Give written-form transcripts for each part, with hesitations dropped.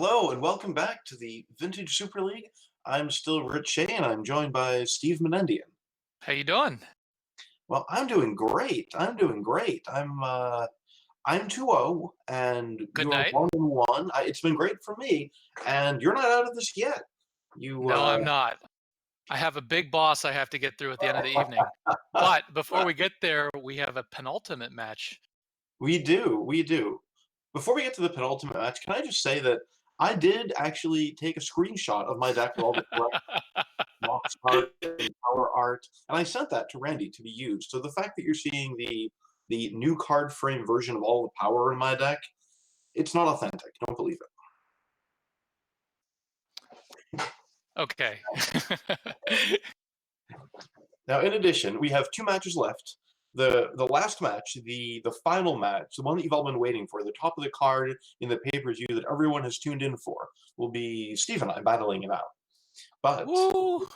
Hello and welcome back to the Vintage Super League. I'm still Rich Shea and I'm joined by Steve Menendian. How you doing? Well, I'm doing great. I'm doing great. I'm 2-0 and Good you're night. 1-1. It's been great for me and you're not out of this yet. You No, I'm not. I have a big boss I have to get through at the end of the evening. But before we get there, we have a penultimate match. We do. We do. Before we get to the penultimate match, can I just say that I did actually take a screenshot of my deck with all the correct box art and power art, and I sent that to Randy to be used. So the fact that you're seeing the new card frame version of all the power in my deck, it's not authentic. Don't believe it. Okay. Now, in addition, we have two matches left. The last match, the final match, the one that you've all been waiting for, the top of the card in the pay-per-view that everyone has tuned in for, will be Steve and I battling it out. But Woo!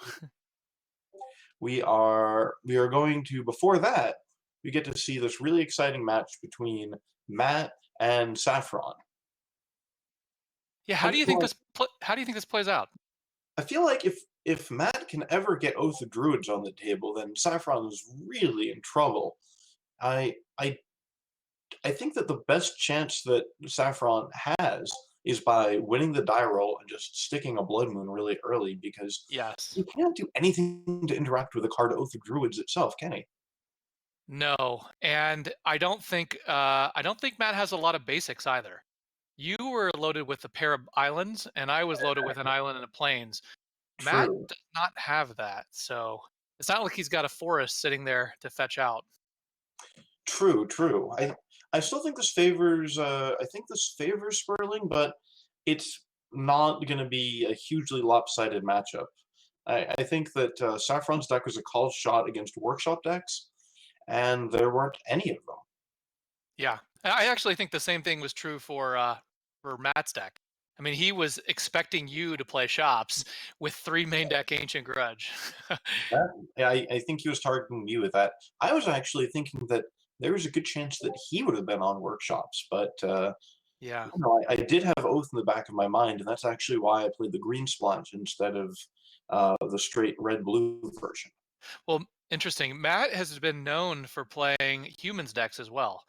we are going to, before that, we get to see this really exciting match between Matt and Saffron. Yeah, How do you like, how do you think this plays out? I feel like if Matt can ever get Oath of Druids on the table, then Saffron is really in trouble. I I I think that the best chance that Saffron has is by winning the die roll and just sticking a Blood Moon really early because Yes. he can't do anything to interact with the card Oath of Druids itself, can he? No. And I don't think Matt has a lot of basics either. You were loaded with a pair of islands, and I was loaded with an island and a plains. Matt True. does not have that, so it's not like he's got a forest sitting there to fetch out. True, true. I still think this favors. I think this favors Sperling, but it's not going to be a hugely lopsided matchup. I think that Saffron's deck was a called shot against workshop decks, and there weren't any of them. Yeah, I actually think the same thing was true for Matt's deck. I mean, he was expecting you to play shops with three main deck Ancient Grudge. I think he was targeting me with that. I was actually thinking that there was a good chance that he would have been on workshops, but Yeah. I did have Oath in the back of my mind, and that's actually why I played the green splotch instead of the straight red blue version. Well, interesting. Matt has been known for playing humans decks as well.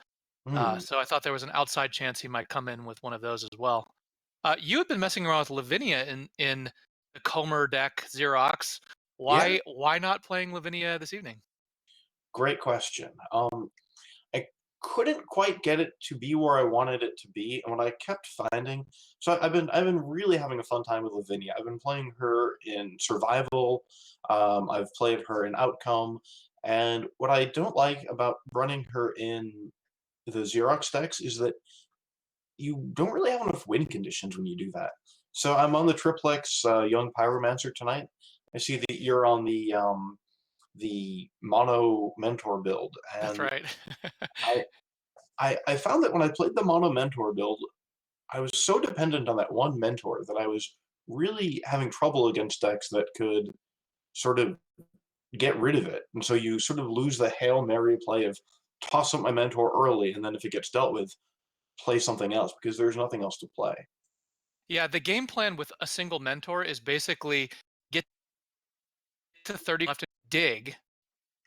Hmm. So I thought there was an outside chance he might come in with one of those as well. You had been messing around with Lavinia in the Comer deck Xerox. Yeah, Why not playing Lavinia this evening? great question. I couldn't quite get it to be where I wanted it to be, and what I kept finding. So I've been really having a fun time with Lavinia. I've been playing her in survival. I've played her in outcome, and what I don't like about running her in the Xerox decks is that you don't really have enough win conditions when you do that. So I'm on the triplex Young Pyromancer tonight. I see that you're on the mono mentor build, That's and right. I I found that when I played the mono mentor build, I was so dependent on that one mentor that I was really having trouble against decks that could sort of get rid of it. And so you sort of lose the Hail Mary play of toss up my mentor early, and then if it gets dealt with, play something else because there's nothing else to play. Yeah, the game plan with a single mentor is basically get to 30 left and dig.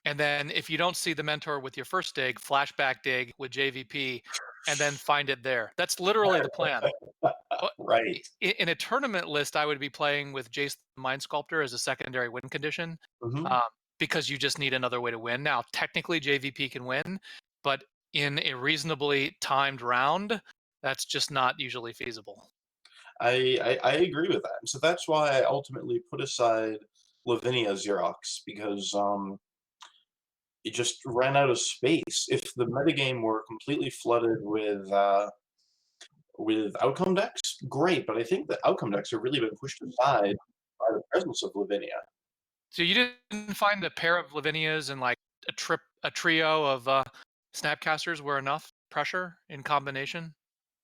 And then if you don't see the mentor with your first dig, flashback dig with JVP and then find it there. That's literally the plan. Right. In a tournament list, I would be playing with Jace the Mind Sculptor as a secondary win condition Hmm. um, because you just need another way to win. Now, technically, JVP can win, but in a reasonably timed round, that's just not usually feasible. I agree with that. And so that's why I ultimately put aside Lavinia Xerox because it just ran out of space. If the metagame were completely flooded with outcome decks, great. But I think that outcome decks have really been pushed aside by the presence of Lavinia. So you didn't find a pair of Lavinias and like a trio of Snapcasters were enough pressure in combination?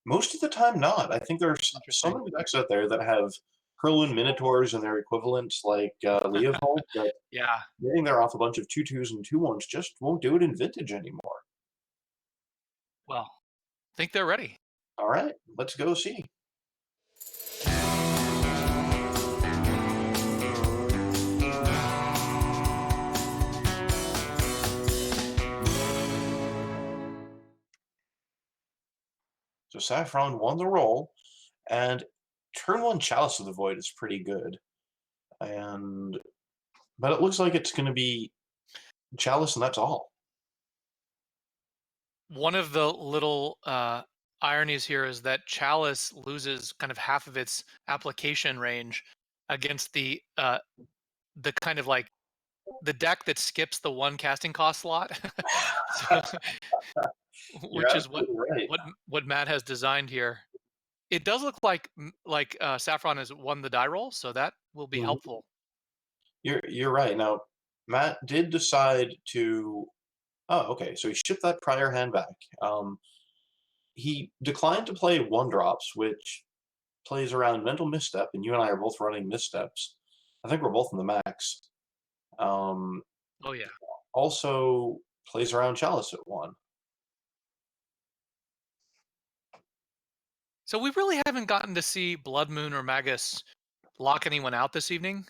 Most of the time, not. I think there's so Interesting. many decks out there that have Hurloon Minotaurs and their equivalents like Leovold that Yeah. getting there off a bunch of 2/2s and 2/1s just won't do it in Vintage anymore. Well, I think they're ready. All right, let's go see. Saffron won the roll, and turn one Chalice of the Void is pretty good. And but it looks like it's going to be Chalice, and that's all. One of the little ironies here is that Chalice loses kind of half of its application range against the kind of like the deck that skips the one casting cost slot. So, You're which is absolutely right. what Matt has designed here. It does look like Saffron has won the die roll, so that will be Mhm. helpful. You're right. Now, Matt did decide to. Oh, okay. So he shipped that prior hand back. He declined to play one drops, which plays around mental misstep, and you and I are both running missteps. I think we're both in the max. Um, Oh yeah. also plays around Chalice at one. So we really haven't gotten to see Blood Moon or Magus lock anyone out this evening.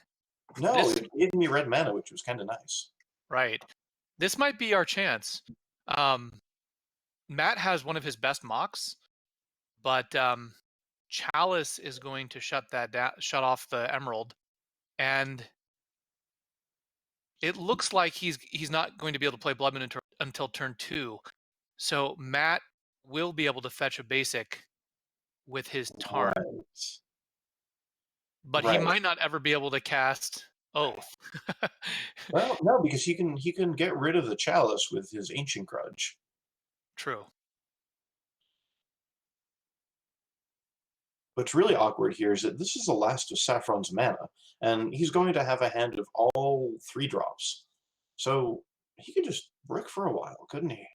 No, This it gave me red mana, which was kind of nice. right. This might be our chance. Um, Matt has one of his best mocks, but Chalice is going to shut that down, shut off the Emerald, and it looks like he's not going to be able to play Blood Moon until turn 2. So Matt will be able to fetch a basic with his Tarn, Right. but he Right. might not ever be able to cast Oath. Well, no, because he can get rid of the Chalice with his Ancient Grudge. True. What's really awkward here is that this is the last of Saffron's mana, and he's going to have a hand of all three drops. So he could just brick for a while, couldn't he?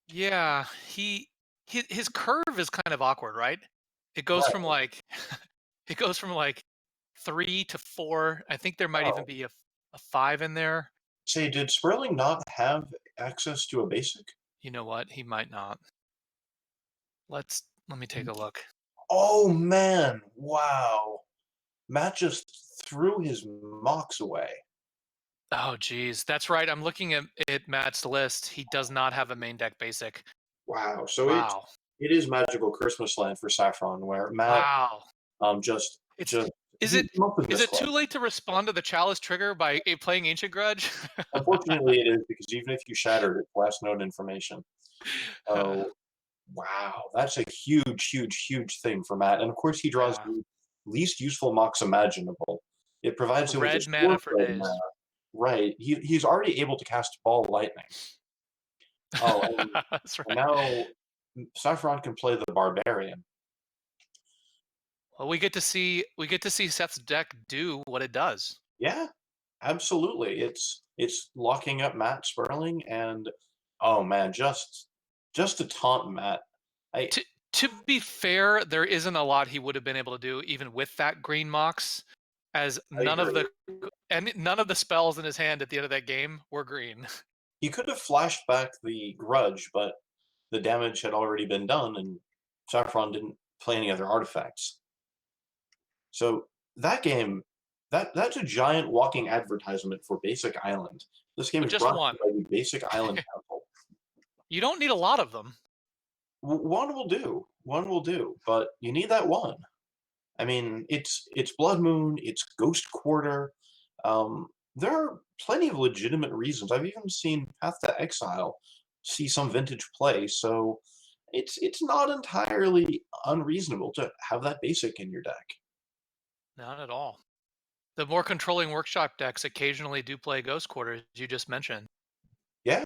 Yeah, his curve is kind of awkward, right? It goes from Right. like it goes from like 3 to 4. I think there might even Oh, be a 5 in there. say, did Sperling not have access to a basic? You know what? He might not. Let me take a look. Oh man, wow. Matt just threw his mocks away. Oh geez, that's right. I'm looking at Matt's list. He does not have a main deck basic. Wow. So Wow. it is magical Christmas land for Saffron, where Matt Wow. just It's just is he it must have is it too misclicked. late to respond to the Chalice trigger by playing Ancient Grudge? Unfortunately, it is because even if you shattered it, last known information. Oh, wow, that's a huge, huge, huge thing for Matt. And of course, he draws Yeah. the least useful mocks imaginable. It provides him with Red this mana fourth for red mana. days. Right. He's already able to cast Ball Lightning. Oh, That's and right. now Saffron can play the Barbarian. Well, we get to see Seth's deck do what it does. Yeah, absolutely. It's locking up Matt Sperling, and oh man, just to taunt Matt. I To be fair, there isn't a lot he would have been able to do even with that green mox, as I agree. none of the spells in his hand at the end of that game were green. He could have flashed back the grudge, but the damage had already been done, and Saffron didn't play any other artifacts. So that game, that's a giant walking advertisement for Basic Island. This game But is just brought to one. you by the Basic Island Council. You don't need a lot of them. One will do. One will do. But you need that one. I mean, it's Blood Moon, it's Ghost Quarter. There are plenty of legitimate reasons. I've even seen Path to Exile see some vintage play, so it's not entirely unreasonable to have that basic in your deck. Not at all. The more controlling workshop decks occasionally do play Ghost Quarter, as you just mentioned. Yeah.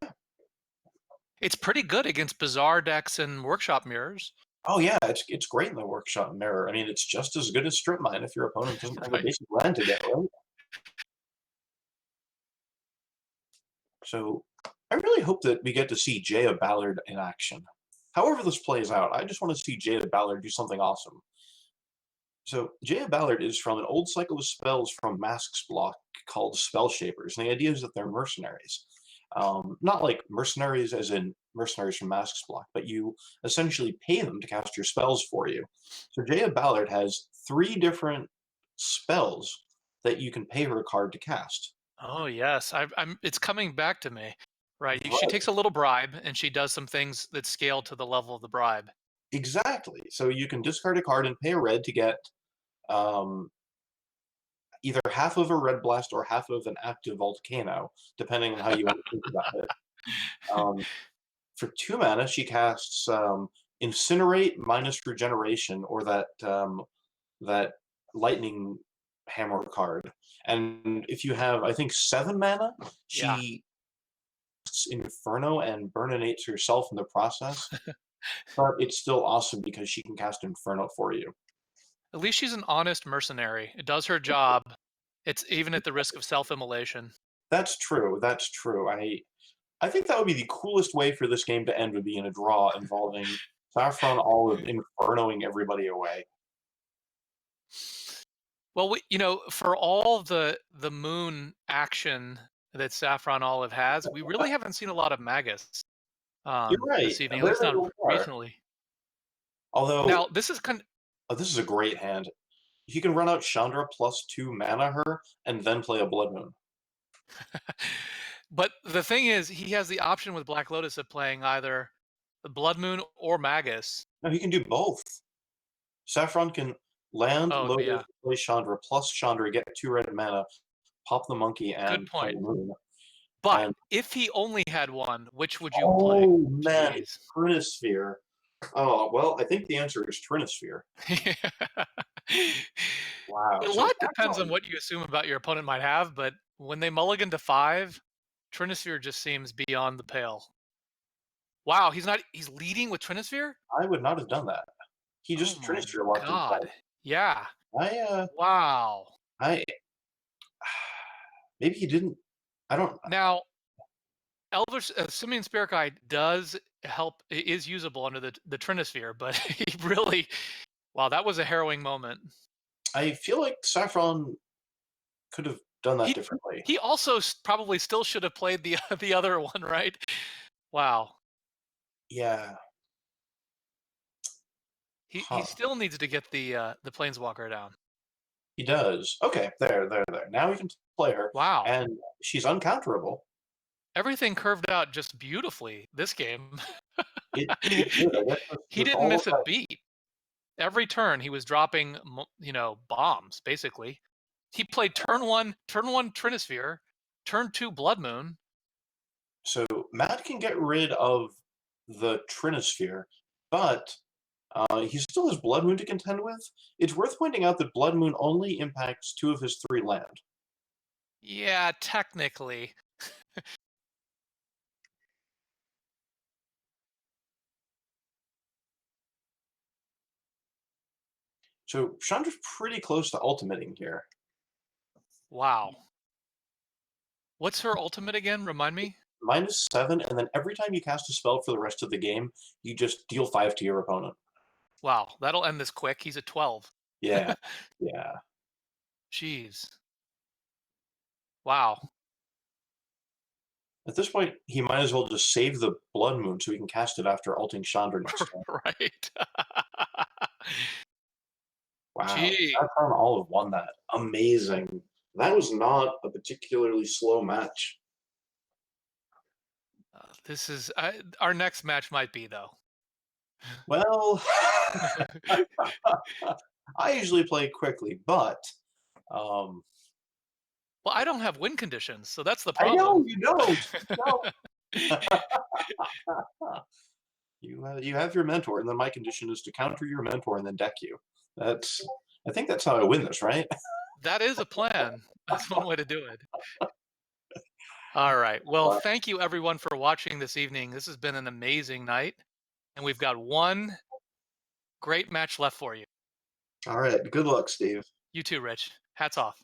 It's pretty good against bizarre decks and workshop mirrors. Oh yeah, it's great in the workshop mirror. I mean, it's just as good as strip mine if your opponent doesn't have a Right. basic land to get right. So I really hope that we get to see Jaya Ballard in action. However this plays out, I just want to see Jaya Ballard do something awesome. So Jaya Ballard is from an old cycle of spells from Masks block called Spell Shapers, and the idea is that they're mercenaries. Not like mercenaries as in mercenaries from Masks block, but you essentially pay them to cast your spells for you. So Jaya Ballard has three different spells that you can pay her a card to cast. Oh yes, I'm. It's coming back to me. Right. She Right. takes a little bribe and she does some things that scale to the level of the bribe. Exactly. So you can discard a card and pay a red to get um, either half of a red blast or half of an active volcano, depending on how you want to think about it. Um, for 2 mana, she casts Incinerate minus Regeneration, or that Lightning Hammer card. And if you have, I think, 7 mana, Yeah. she casts Inferno and burninates herself in the process. But it's still awesome because she can cast Inferno for you. At least she's an honest mercenary. It does her job. It's even at the risk of self-immolation. That's true. That's true. I think that would be the coolest way for this game to end would be in a draw involving Saffron Olive infernoing everybody away. Well, for all the moon action that Saffron Olive has, we really haven't seen a lot of Magus You're right. this evening, at There least they not are. recently. Although, Now, this is kind this is a great hand. You can run out Chandra plus 2 mana her and then play a Blood Moon. but the thing is, he has the option with Black Lotus of playing either the Blood Moon or Magus. No, he can do both. Saffron can land Oh, Lotus, yeah. play Chandra plus Chandra, get 2 red mana, pop the monkey, Good and play point. Moon. But And if he only had one, which would you play? oh man, Jeez. Trinisphere. Oh, well, I think the answer is Trinisphere. Wow. A So lot depends on Saffron, what you assume about your opponent might have, but when they mulligan to 5, Trinisphere just seems beyond the pale. Wow, he's leading with Trinisphere? I would not have done that. He Oh just my Trinisphere locked god. himself. Yeah. I Wow. I maybe he didn't. I don't. Now, Simian Spirit Guide does help is usable under the Trinisphere, but he really wow, that was a harrowing moment. I feel like Saffron could have done that He differently. he also probably still should have played the the other one, right? Wow. Yeah. He Huh. still needs to get the planeswalker down. He does. Okay. There. Now we can play her, Wow. and she's uncounterable. Everything curved out just beautifully this game. It did. I guess He with didn't all miss of a that. beat. Every turn he was dropping, bombs basically. He played turn 1 Trinisphere, turn 2 Blood Moon. So Matt can get rid of the Trinisphere, but he still has Blood Moon to contend with. It's worth pointing out that Blood Moon only impacts 2 of his 3 land. Yeah, technically. So Chandra's pretty close to ultimating here. Wow. What's her ultimate again? Remind me. -7, and then every time you cast a spell for the rest of the game, you just deal 5 to your opponent. Wow, that'll end this quick. He's at 12. Yeah, yeah. Jeez. Wow. At this point, he might as well just save the Blood Moon so he can cast it after ulting Chandra next turn. Right. Wow, Gee. Saffron Olive won that. Amazing. That was not a particularly slow match. This is our next match might be though. Well, I usually play quickly, but um, Well, I don't have win conditions, so that's the I know problem. you don't. No. You have your mentor, and then my condition is to counter your mentor and then deck you. That's I think that's how I win this, right? That is a plan. That's one way to do it. All right. Well, Uh, thank you everyone for watching this evening. This has been an amazing night, and we've got one great match left for you. all right. Good luck, Steve. You too, Rich. Hats off.